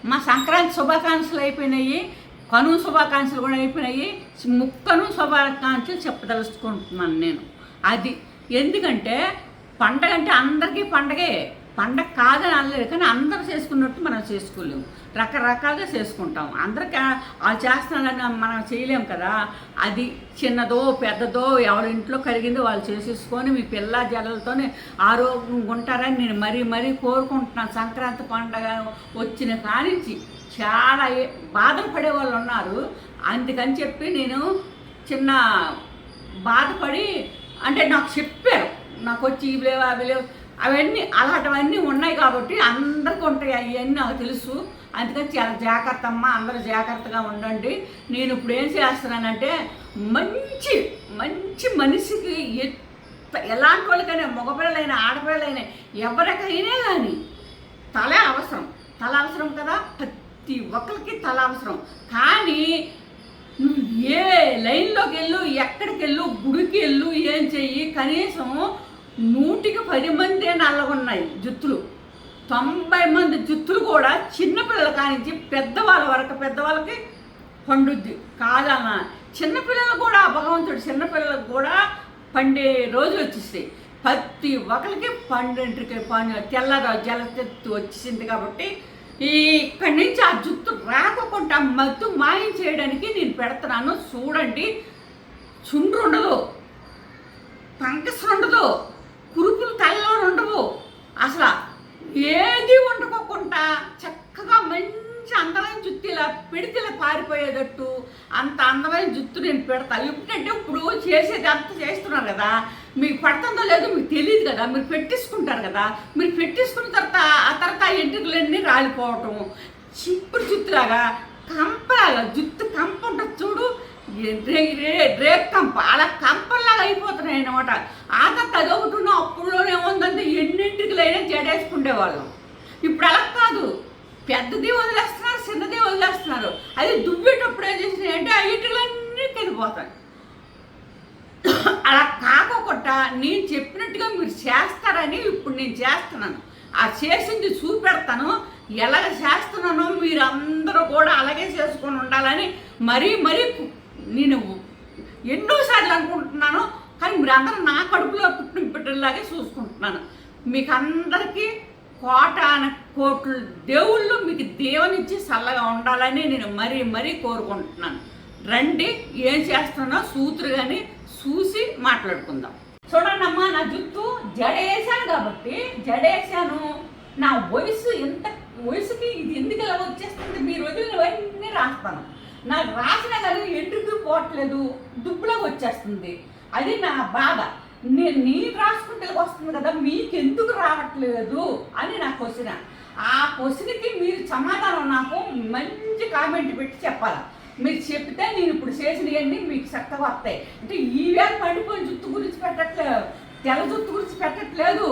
మా సంక్రాంతి శుభాకాంక్షలు అయిపోయినాయి, కనుమ శుభాకాంక్షలు కూడా అయిపోయినాయి. ముక్కను శుభాకాంక్షలు చెప్పదలుచుకుంటున్నాను నేను. అది ఎందుకంటే పండగ అంటే అందరికీ పండగే, పండగ కాదని అనలేదు, కానీ అందరూ చేసుకున్నట్టు మనం చేసుకోలేము. రకరకాలుగా చేసుకుంటాం. అందరికీ వాళ్ళు చేస్తున్నారని మనం చేయలేము కదా. అది చిన్నదో పెద్దదో ఎవరింట్లో కలిగిందో వాళ్ళు చేసేసుకొని మీ పిల్ల జల్లలతోనే ఆరోగ్యంగా ఉంటారని నేను మరీ కోరుకుంటున్నాను. సంక్రాంతి పండగ వచ్చిన కానించి చాలా బాధలు పడే వాళ్ళు ఉన్నారు. అందుకని చెప్పి నేను చిన్న బాధపడి, అంటే నాకు చెప్పారు, నాకు వచ్చి ఇవి లేవు అవి లేవు అవన్నీ అలాంటివన్నీ ఉన్నాయి కాబట్టి అందరికీ ఉంటాయి అవన్నీ నాకు తెలుసు. అందుకని చాలా జాగ్రత్త అమ్మ, అందరూ జాగ్రత్తగా ఉండండి. నేను ఇప్పుడు ఏం చేస్తున్నానంటే మంచి మంచి మనిషికి ఎలాంటి వాళ్ళకైనా మగపిల్లలైనా ఆడపిల్లలైనా ఎవరికైనా కానీ తల అవసరం కదా. ప్రతి ఒక్కరికి తల అవసరం. కానీ నువ్వు ఏ లైన్లోకి వెళ్ళు, ఎక్కడికి వెళ్ళు, గుడికి వెళ్ళు, ఏం చెయ్యి, కనీసం 100కి 10 మందే నల్లగున్నాయి జుత్తులు. 90 మంది జుత్తులు కూడా చిన్నపిల్లల కానించి పెద్దవాళ్ళ వరకు, పెద్దవాళ్ళకి పండుద్ది కాదన్న. చిన్నపిల్లలు కూడా భగవంతుడు చిన్నపిల్లలకు కూడా పండే రోజులు వచ్చేస్తాయి. ప్రతి ఒక్కరికి పండింటికి తెల్లగా జలతెత్తు వచ్చేసింది. కాబట్టి ఇక్కడి నుంచి ఆ జుత్తు రాకుండా మత్తు మాయం చేయడానికి నేను పెడుతున్నాను. చూడండి, చుండ్రు ఉండదు, పంకస్ ఉండదు, కురుపులు తలలో ఉండవు, అసలు ఏది వండుకోకుండా చక్కగా మంచి అందమైన జుత్తు ఇలా పెడితే ఇలా పారిపోయేటట్టు అంత అందమైన జుత్తు నేను పెడతాను. ఎందుకంటే ఇప్పుడు చేసేది అంత చేస్తున్నారు కదా, మీకు పడుతుందో లేదో మీకు తెలియదు కదా, మీరు పెట్టేసుకుంటారు కదా. మీరు పెట్టేసుకున్న తర్వాత ఎంట్రుకలన్నీ రాలిపోవటం, చిప్పుడు జుత్తులాగా కంపలాగా జుత్తు కంప ఉంటుంది చూడు, రేక్ కంప, అలా కంపల్లాగా అయిపోతున్నాయి అన్నమాట. ఆ తర్వాత అదొకటి అప్పుడులోనే ఉందంటే ఎన్నింటికలైనా జడేసుకునేవాళ్ళం. ఇప్పుడు అలా కాదు, పెద్దది వదిలేస్తున్నారు, చిన్నది వదిలేస్తున్నారు. అది దువ్వేటప్పుడు ఏం చేసినాయి అంటే ఆ ఇటులన్నీ వెళ్ళిపోతాయి. అలా కాకుండా నేను చెప్పినట్టుగా మీరు చేస్తారని ఇప్పుడు నేను చేస్తున్నాను. ఆ చేసింది చూపెడతాను, ఎలాగ చేస్తున్నానో మీరు అందరూ కూడా అలాగే చేసుకొని ఉండాలని మరీ నేను ఎన్నోసార్లు అనుకుంటున్నాను. కానీ మీరు అందరూ నా కడుపులో పుట్టిన బిడ్డలాగే చూసుకుంటున్నాను. మీకు అందరికీ కోట్లు దేవుళ్ళు మీకు దేవునిచ్చి చల్లగా ఉండాలని నేను మరీ కోరుకుంటున్నాను. రండి, ఏం చేస్తున్నా సూత్రు కానీ చూసి మాట్లాడుకుందాం. చూడండి అమ్మా, నా జుట్టు జడేసాను కాబట్టి జడేసాను. నా వయసుకి ఇది ఎందుకు ఇలా వచ్చేస్తుంది, మీరు వదిలినవన్నీ రాస్తాను. నాకు రాసిన కానీ ఎంట్రుకు పోవట్లేదు, దుబ్బులోకి వచ్చేస్తుంది. అది నా బాధ. నేను రాసుకుంటే వస్తుంది కదా, మీకు ఎందుకు రావట్లేదు అని నా క్వశ్చన్. ఆ క్వశ్చన్కి మీరు సమాధానం నాకు మంచి కామెంట్ పెట్టి చెప్పాలి. మీరు చెప్తే నేను ఇప్పుడు చేసినవన్నీ మీకు చక్కగా వస్తాయి. అంటే ఈవేళ పండిపోయిన జుత్తు గురించి పెట్టట్లేదు, తెల్ల జుత్తు గురించి పెట్టట్లేదు,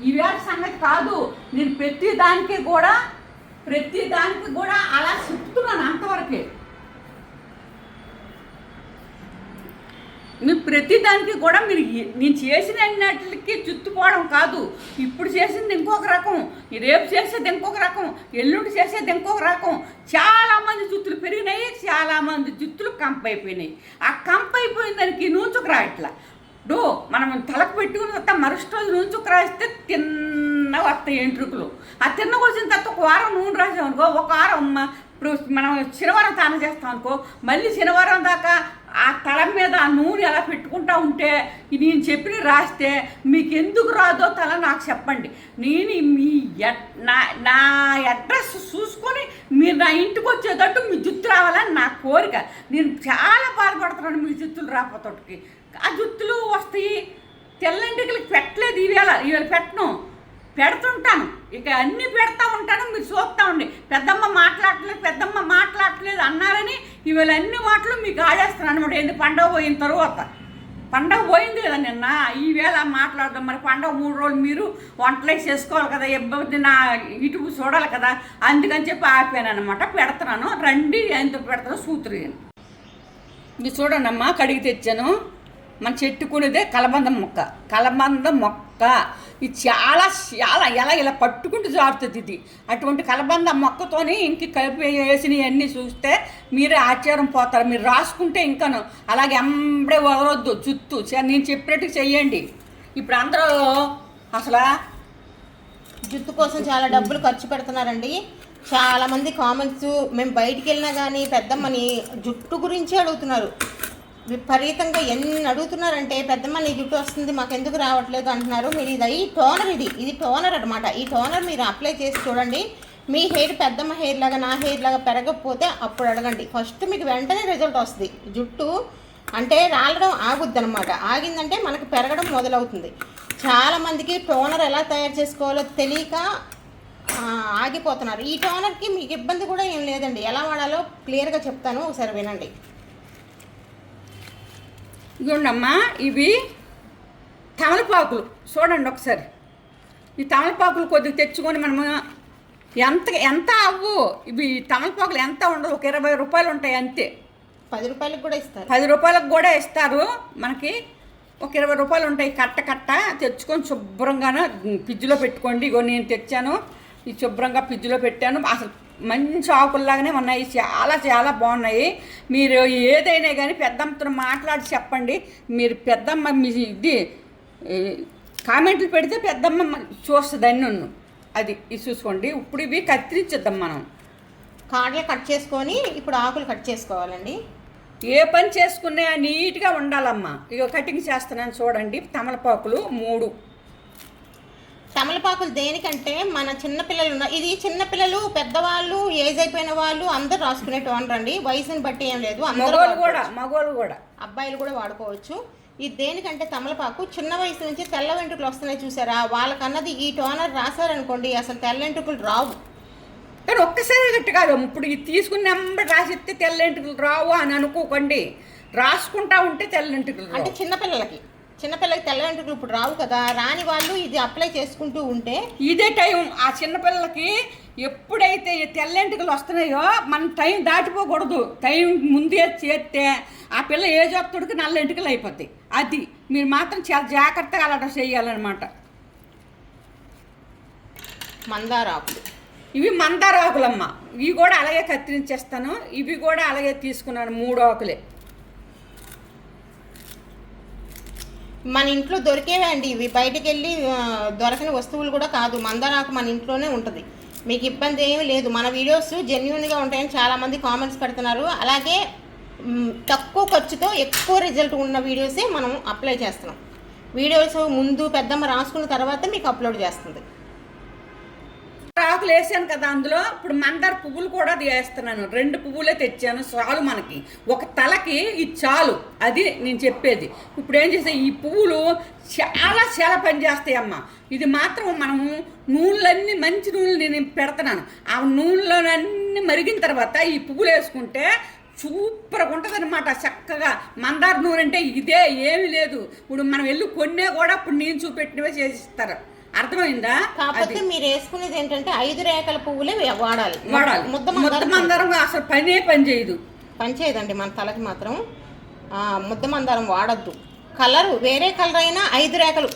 ఈవేళ సంగతి కాదు. నేను ప్రతి దానికి కూడా అలా చెప్తున్నాను. అంతవరకే మీరు ప్రతిదానికి కూడా మీరు నేను చేసిన అన్నిటికి జుత్తుపోవడం కాదు. ఇప్పుడు చేసింది ఇంకొక రకం, రేపు చేసేది ఇంకొక రకం, ఎల్లుండి చేసేది ఇంకొక రకం. చాలామంది జుత్తులు పెరిగినాయి, చాలామంది జుత్తులు కంప అయిపోయినాయి. ఆ కంప అయిపోయిన దానికి నూచుకురా ఇట్లా మనం తలకు పెట్టుకుని వస్తా, మరుసటి రోజు నూచుకు రాస్తే తిన్న వస్తాయి ఎంట్రుకలు. ఆ తిన్నకు వచ్చిన తర్వాత ఒక వారం నూనె రాసాం అనుకో, ఒక వారం ఇప్పుడు మనం శనివారం స్నానం చేస్తాం అనుకో, మళ్ళీ శనివారం దాకా ఆ తల మీద ఆ నూనె ఎలా పెట్టుకుంటా ఉంటే నేను చెప్పిన రాస్తే మీకు ఎందుకు రాదో తల నాకు చెప్పండి. నేను మీ నా అడ్రస్ చూసుకొని మీరు నా ఇంటికి వచ్చేటట్టు మీ జుత్తు రావాలని నా కోరిక. నేను చాలా బాధపడుతున్నాను మీ జుత్తులు రాకపోతోటికి. ఆ జుత్తులు వస్తాయి. తెల్లంటికి పెట్టలేదు, ఈవేళ పెడుతుంటాను, ఇక అన్నీ పెడతా ఉంటాను, మీరు చూస్తూ ఉండి. పెద్దమ్మ మాట్లాడట్లేదు అన్నారని ఇవాళ అన్ని మాటలు మీకు ఆడేస్తున్నాను అనమాట. ఏంది పండగ పోయిన తర్వాత, పండగ పోయింది కదా నిన్న, ఈవేళ మాట్లాడదాం. మరి పండగ 3 రోజులు మీరు వంటలే చేసుకోవాలి కదా, ఇబ్బంది నా యూట్యూబ్ చూడాలి కదా, అందుకని చెప్పి ఆపాను అనమాట. పెడుతున్నాను, రండి ఎంత పెడతానో సూత్రు. మీరు చూడండి అమ్మా, కడిగి తెచ్చాను. మన చెట్టుకునేదే కలబంద మొక్క. ఇది చాలా చాలా ఎలా ఇలా పట్టుకుంటూ జారుతుంది ఇది. అటువంటి కలబంద మొక్కతోని ఇంక కలిపి వేసినవన్నీ చూస్తే మీరే ఆశ్చర్యం పోతారు. మీరు రాసుకుంటే ఇంకాను అలాగే ఎంబడే వదలొద్దు, చుట్టూ నేను చెప్పినట్టు చెయ్యండి. ఇప్పుడు అందరూ అసలు జుట్టు కోసం చాలా డబ్బులు ఖర్చు పెడుతున్నారండి. చాలామంది కామెంట్స్ మేము బయటికి వెళ్ళినా కానీ పెద్దమ్మని జుట్టు గురించి అడుగుతున్నారు. విపరీతంగా ఎన్ని అడుగుతున్నారంటే పెద్దమ్మ నీ జుట్టు వస్తుంది మాకు ఎందుకు రావట్లేదు అంటున్నారు. మీరు ఇది టోనర్ అనమాట. ఈ టోనర్ మీరు అప్లై చేసి చూడండి. మీ హెయిర్ పెద్దమ్మ హెయిర్ లాగా నా హెయిర్ లాగా పెరగకపోతే అప్పుడు అడగండి. ఫస్ట్ మీకు వెంటనే రిజల్ట్ వస్తుంది. జుట్టు అంటే రాలడం ఆగుద్ది అనమాట. ఆగిందంటే మనకు పెరగడం మొదలవుతుంది. చాలామందికి టోనర్ ఎలా తయారు చేసుకోవాలో తెలియక ఆగిపోతున్నారు. ఈ టోనర్కి మీకు ఇబ్బంది కూడా ఏం లేదండి. ఎలా వాడాలో క్లియర్గా చెప్తాను, ఒకసారి వినండి. ఇదిగోండమ్మా, ఇవి తమలపాకులు చూడండి ఒకసారి. ఈ తమలపాకులు కొద్దిగా తెచ్చుకొని మనము ఎంత అవ్వు ఇవి తమలపాకులు ఎంత ఉండదు, ఒక 20 రూపాయలు ఉంటాయి అంతే. 10 రూపాయలకు కూడా ఇస్తారు. 10 రూపాయలకు కూడా ఇస్తారు మనకి. ఒక 20 రూపాయలు ఉంటాయి. కట్ట తెచ్చుకొని శుభ్రంగానే ఫ్రిడ్జ్లో పెట్టుకోండి. ఇగో నేను తెచ్చాను, ఈ శుభ్రంగా ఫ్రిడ్జ్లో పెట్టాను. అసలు మంచి ఆకుల్లాగానే ఉన్నాయి. చాలా చాలా బాగున్నాయి. మీరు ఏదైనా కానీ పెద్దమ్మతో మాట్లాడి చెప్పండి. మీరు పెద్దమ్మ మీ ఇది కామెంట్లు పెడితే పెద్దమ్మ చూస్తుంది అన్నీ. అది ఇది చూసుకోండి. ఇప్పుడు ఇవి కత్తిరించేద్దాం మనం. కాడలు కట్ చేసుకొని ఇప్పుడు ఆకులు కట్ చేసుకోవాలండి. ఏ పని చేసుకున్నా నీట్గా ఉండాలమ్మా. ఇక కటింగ్ చేస్తున్నాను చూడండి. తమలపాకులు 3. తమలపాకులు దేనికంటే మన చిన్నపిల్లలు ఇది చిన్నపిల్లలు, పెద్దవాళ్ళు, ఏజ్ అయిపోయిన వాళ్ళు అందరూ రాసుకునే టోనర్ అండి. వయసుని బట్టి ఏం లేదు, మగవాళ్ళు కూడా అబ్బాయిలు కూడా వాడుకోవచ్చు. ఇది దేనికంటే తమలపాకు చిన్న వయసు నుంచి తెల్ల వెంట్రుకలు వస్తున్నాయి చూసారా, వాళ్ళకన్నది ఈ టోనర్ రాశారనుకోండి అసలు తెల్ల వెంట్రుకలు రావు. కానీ ఒక్కసారి గట్టి కాదు. ఇప్పుడు ఇది తీసుకుని నెంబర్ రాసిస్తే తెల్ల వెంట్రుకలు రావు అని అనుకోకండి. రాసుకుంటా ఉంటే తెల్ల వెంట్రుకలు అంటే చిన్నపిల్లలకి తెల్ల వెంట్రుకలు ఇప్పుడు రావు కదా, రాని వాళ్ళు ఇది అప్లై చేసుకుంటూ ఉంటే ఇదే టైం. ఆ చిన్నపిల్లలకి ఎప్పుడైతే తెల్ల వెంట్రుకలు వస్తున్నాయో మన టైం దాటిపోకూడదు. టైం ముందే చేస్తే ఆ పిల్ల ఏజ్ వస్తుడికి నల్ల వెంట్రుకలు అయిపోతాయి. అది మీరు మాత్రం చాలా జాగ్రత్తగా అలా చేయాలన్నమాట. మందారాకులు, ఇవి మందారాకులమ్మ. ఇవి కూడా అలాగే కత్తిరించేస్తాను. ఇవి కూడా అలాగే తీసుకున్నాను, 3 ఆకులే. మన ఇంట్లో దొరికేవే అండి ఇవి. బయటకు వెళ్ళి దొరకని వస్తువులు కూడా కాదు. మందారాకు మన ఇంట్లోనే ఉంటుంది. మీకు ఇబ్బంది ఏమీ లేదు. మన వీడియోస్ జెన్యూన్గా ఉంటాయని చాలామంది కామెంట్స్ పెడుతున్నారు. అలాగే తక్కువ ఖర్చుతో ఎక్కువ రిజల్ట్ ఉన్న వీడియోసే మనం అప్లై చేస్తున్నాం. వీడియోస్ ముందు పెద్దమ్మ రాసుకున్న తర్వాత మీకు అప్లోడ్ చేస్తుంది. ఆకులు వేసాను కదా అందులో. ఇప్పుడు మందార పువ్వులు కూడా వేస్తున్నాను. 2 పువ్వులే తెచ్చాను, చాలు మనకి. ఒక తలకి ఇది చాలు. అది నేను చెప్పేది. ఇప్పుడు ఏం చేస్తే ఈ పువ్వులు చాలా చాలా పని చేస్తాయి అమ్మ. ఇది మాత్రం మనము నూనెలన్నీ మంచి నూనెలు నేను పెడుతున్నాను. ఆ నూనెలోనన్నీ మరిగిన తర్వాత ఈ పువ్వులు వేసుకుంటే సూపర్గా ఉంటుంది అనమాట. చక్కగా మందార నూనె అంటే ఇదే, ఏమీ లేదు. ఇప్పుడు మనం వెళ్ళి కొన్నే కూడా ఇప్పుడు నేను చూపెట్టినవే చేసిస్తారు. అర్థమైందా? కాకపోతే మీరు వేసుకునేది ఏంటంటే 5 రేఖల పువ్వులే వాడాలి. ముద్ద మందారం అసలు పని చేయదండి మన తలకి మాత్రం. ముద్ద మందారం వాడద్దు. కలర్ వేరే కలర్ అయినా 5 రేఖలు,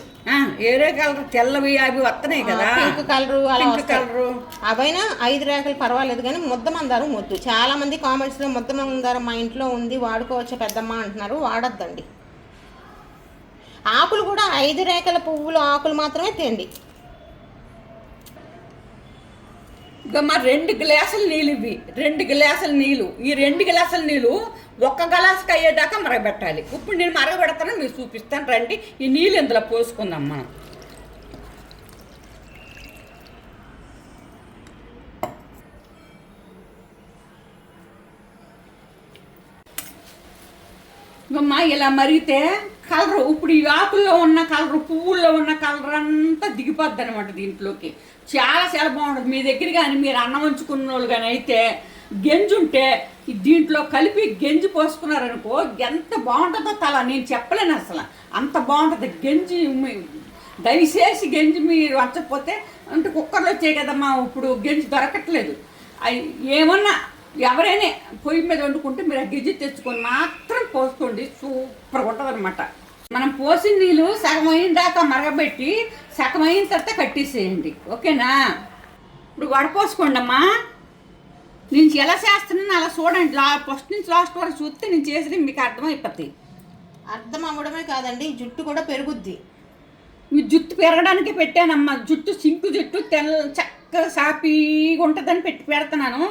వేరే కలర్ తెల్లవి అవి వస్తున్నాయి కదా, పింక్ కలరు అలా కలరు అవైనా 5 రేఖలు పర్వాలేదు. కానీ ముద్ద మందారం వద్దు. చాలా మంది కామెంట్స్ లో ముద్ద మందారం మా ఇంట్లో ఉంది వాడుకోవచ్చు పెద్దమ్మ అంటున్నారు. వాడద్దండి. ఆకులు కూడా 5 రేఖల పువ్వులు ఆకులు మాత్రమే తేండి. మా 2 గ్లాసులు నీళ్ళు ఇవి. 2 గ్లాసుల నీళ్ళు. ఈ 2 గ్లాసుల నీళ్ళు 1 గ్లాసుకి అయ్యేదాకా మరగబెట్టాలి. ఇప్పుడు నేను మరగబెడతాను, మీరు చూపిస్తాను రండి. ఈ నీళ్ళు ఇందులో పోసుకుందాం మనం. అమ్మా ఇలా మరిగితే కలరు, ఇప్పుడు ఈ ఆకుల్లో ఉన్న కలరు, పువ్వుల్లో ఉన్న కలర్ అంతా దిగిపోద్ది అనమాట దీంట్లోకి. చాలా చాలా బాగుంటుంది. మీ దగ్గర కానీ మీరు అన్నం ఉంచుకున్న వాళ్ళు కానీ అయితే గెంజి ఉంటే దీంట్లో కలిపి గెంజి పోసుకున్నారనుకో ఎంత బాగుంటుందో తల నేను చెప్పలేను అసలు. అంత బాగుంటుంది గెంజి. దయచేసి గెంజి మీరు వంచకపోతే అంటే కుక్కర్లో వచ్చాయి కదమ్మా, ఇప్పుడు గెంజి దొరకట్లేదు. ఏమన్నా ఎవరైనా పొయ్యి మీద వండుకుంటే మీరు ఆ గిజ్జి తెచ్చుకొని మాత్రం పోసుకోండి. సూపర్గా ఉంటుంది అనమాట. మనం పోసిన నీళ్ళు సగం అయిన దాకా మరగబెట్టి సగం అయిన తర్వాత కట్టేసేయండి, ఓకేనా? ఇప్పుడు వడపోసుకోండి అమ్మా. నేను ఎలా చేస్తున్నాను అలా చూడండి, ఫస్ట్ నుంచి లాస్ట్ వరకు చూస్తే నేను చేసి మీకు అర్థమైపోతాయి. అర్థం అవ్వడమే కాదండి, జుట్టు కూడా పెరుగుద్ది. మీ జుట్టు పెరగడానికి పెట్టానమ్మా. జుట్టు సింకు జుట్టు చక్కగా సాపీగా ఉంటుందని పెడుతున్నాను.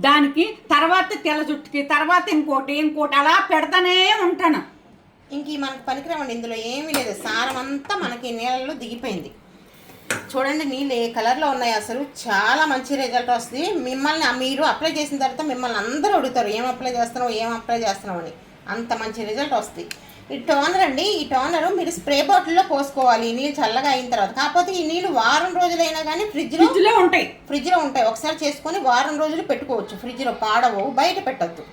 దానికి తర్వాత తెల్ల జుట్టుకి తర్వాత ఇంకోటి అలా పెడతానే ఉంటాను. ఇంక మనకు పనికిరావండి, ఇందులో ఏమీ లేదు. సారం అంతా మనకి నీళ్ళలో దిగిపోయింది. చూడండి నీళ్ళు ఏ కలర్లో ఉన్నాయి. అసలు చాలా మంచి రిజల్ట్ వస్తుంది. మీరు అప్లై చేసిన తర్వాత మిమ్మల్ని అందరూ అడుగుతారు ఏం అప్లై చేస్తున్నావు అని. అంత మంచి రిజల్ట్ వస్తుంది. ఈ టోనర్ అండి, ఈ టోనర్ మీరు స్ప్రే బాటిల్లో పోసుకోవాలి నీళ్ళు చల్లగా అయిన తర్వాత. కాకపోతే ఈ నీళ్ళు వారం రోజులైనా కానీ ఫ్రిడ్జ్లో ఉంటాయి. ఒకసారి చేసుకొని వారం రోజులు పెట్టుకోవచ్చు. ఫ్రిడ్జ్లో పాడవు, బయట పెట్టద్దు.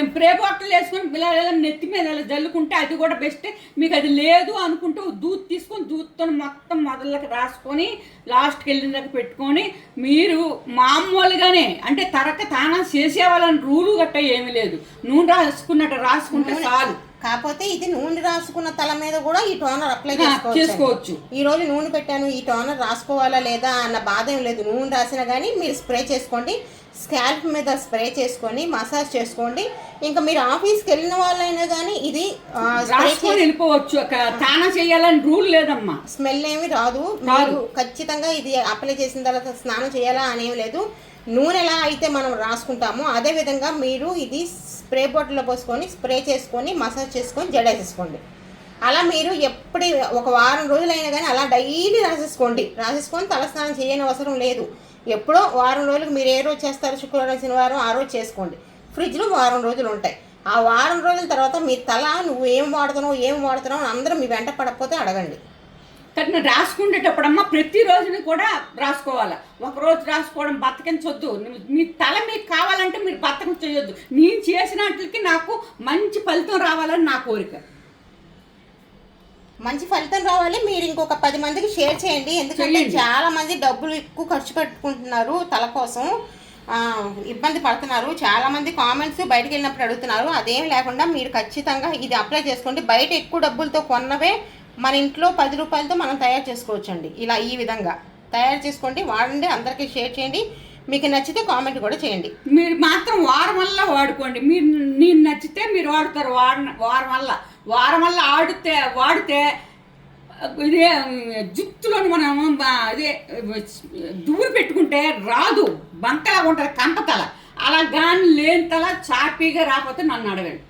స్ప్రే బాటిల్ వేసుకొని ఇలా నెత్తి మీద ఇలా జల్లుకుంటే అది కూడా బెస్ట్. మీకు అది లేదు అనుకుంటే దూత్ తీసుకొని దూత్తో మొత్తం మొదలకి రాసుకొని లాస్ట్కి వెళ్ళిన దాకా పెట్టుకొని మీరు మామూలుగానే అంటే తానా చేసేవాళ్ళని రూలు గట్ట ఏమీ లేదు. నూనె రాసుకుంటే చాలు. కాకపోతే ఇది నూనె రాసుకున్న తల మీద కూడా ఈ టోనర్ అప్లై చేసుకోవచ్చు. ఈ రోజు నూనె పెట్టాను, ఈ టోనర్ రాసుకోవాలా లేదా అన్న బాధ ఏం లేదు. నూనె రాసినా కానీ మీరు స్ప్రే చేసుకోండి. స్కాల్ప్ మీద స్ప్రే చేసుకొని మసాజ్ చేసుకోండి. ఇంకా మీరు ఆఫీస్కి వెళ్ళిన వాళ్ళైనా కానీ ఇది వెళ్ళిపోవచ్చు. స్నానం చేయాలని రూల్ లేదమ్మా. స్మెల్ ఏమి రాదు. మీరు ఖచ్చితంగా ఇది అప్లై చేసిన తర్వాత స్నానం చేయాలా అనేవి లేదు. నూనె ఎలా అయితే మనం రాసుకుంటామో అదేవిధంగా మీరు ఇది స్ప్రే బాటిల్లో పోసుకొని స్ప్రే చేసుకొని మసాజ్ చేసుకొని జడేసేసుకోండి. అలా మీరు ఎప్పుడు ఒక వారం రోజులైనా కానీ అలా డైలీ రాసేసుకొని తలస్నానం చేయని అవసరం లేదు. ఎప్పుడో వారం రోజులకు మీరు ఏ రోజు చేస్తారో శుక్రవారం శనివారం ఆ రోజు చేసుకోండి. ఫ్రిడ్జ్లో వారం రోజులు ఉంటాయి. ఆ వారం రోజుల తర్వాత మీ తల నువ్వు ఏం వాడుతున్నావు అని అందరూ మీ వెంట పడకపోతే అడగండి. కానీ రాసుకునేటప్పుడమ్మా ప్రతిరోజుని కూడా రాసుకోవాలి. ఒకరోజు రాసుకోవడం బతకించొద్దు. మీ తల మీకు కావాలంటే మీరు బతకం చేయొద్దు. నేను చేసినట్లకి నాకు మంచి ఫలితం రావాలని నా కోరిక. మంచి ఫలితం రావాలి. మీరు ఇంకొక 10 మందికి షేర్ చేయండి. ఎందుకంటే చాలా మంది డబ్బులు ఎక్కువ ఖర్చు పెట్టుకుంటున్నారు, తల కోసం ఇబ్బంది పడుతున్నారు. చాలా మంది కామెంట్స్ బయటకు వెళ్ళినప్పుడు అడుగుతున్నారు. అదేం లేకుండా మీరు ఖచ్చితంగా ఇది అప్లై చేసుకోండి. బయట ఎక్కువ డబ్బులతో కొన్నవే మన ఇంట్లో 10 రూపాయలతో మనం తయారు చేసుకోవచ్చండి. ఇలా ఈ విధంగా తయారు చేసుకోండి, వాడండి, అందరికీ షేర్ చేయండి. మీకు నచ్చితే కామెంట్ కూడా చేయండి. మీరు మాత్రం వారం వల్ల వాడుకోండి. నేను నచ్చితే మీరు వాడతారు. వారం వల్ల వాడితే ఇదే జుట్టులోని మనం అదే దువ్వులు పెట్టుకుంటే రాదు, బంకలాగా ఉంటుంది కంపతల. అలా కానీ లేని తల చాపీగా రాకపోతే నన్ను అడగండి.